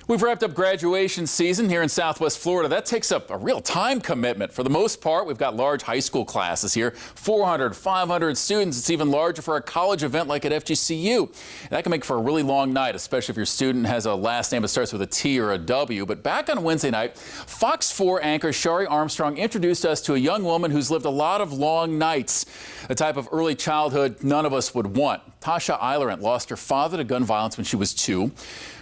We've wrapped up graduation season here in Southwest Florida. That takes up a real time commitment. For the most part, we've got large high school classes here, 400, 500 students. It's even larger for a college event like at FGCU. That can make for a really long night, especially if your student has a last name that starts with a T or a W. But back on Wednesday night, Fox 4 anchor Shari Armstrong introduced us to a young woman who's lived a lot of long nights, a type of early childhood none of us would want. Tasha Eilerant lost her father to gun violence when she was 2.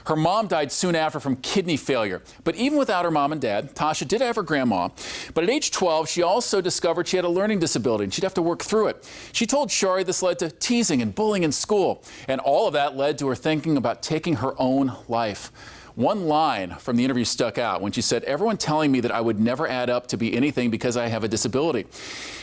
Her mom died soon after from kidney failure. But even without her mom and dad, Tasha did have her grandma. But at age 12, she also discovered she had a learning disability and she'd have to work through it. She told Shari this led to teasing and bullying in school. And all of that led to her thinking about taking her own life. One line from the interview stuck out when she said, "Everyone telling me that I would never add up to be anything because I have a disability."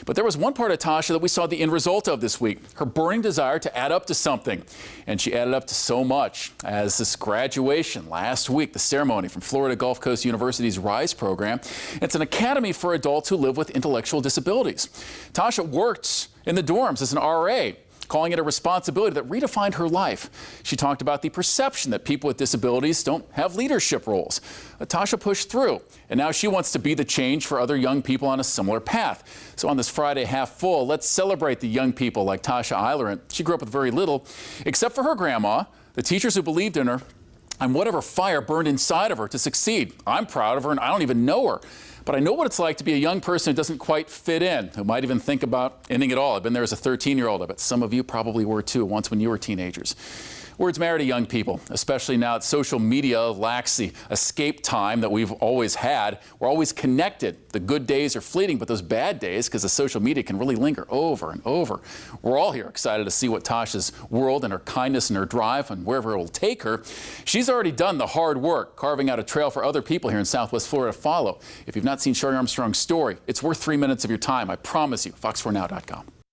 But there was one part of Tasha that we saw the end result of this week, her burning desire to add up to something. And she added up to so much as this graduation last week, the ceremony from Florida Gulf Coast University's RISE program. It's an academy for adults who live with intellectual disabilities. Tasha worked in the dorms as an RA, calling it a responsibility that redefined her life. She talked about the perception that people with disabilities don't have leadership roles. Tasha pushed through, and now she wants to be the change for other young people on a similar path. So on this Friday half full, let's celebrate the young people like Tasha Eilerant. She grew up with very little, except for her grandma, the teachers who believed in her, and whatever fire burned inside of her to succeed. I'm proud of her, and I don't even know her. But I know what it's like to be a young person who doesn't quite fit in, who might even think about ending it all. I've been there as a 13-year-old. I bet some of you probably were too once when you were teenagers. Words matter to young people, especially now that social media lacks the escape time that we've always had. We're always connected. The good days are fleeting, but those bad days, because the social media can really linger over and over. We're all here excited to see what Tasha's world and her kindness and her drive and wherever it will take her. She's already done the hard work, carving out a trail for other people here in Southwest Florida to follow. If you've not seen Shari Armstrong's story, it's worth 3 minutes of your time. I promise you, fox4now.com.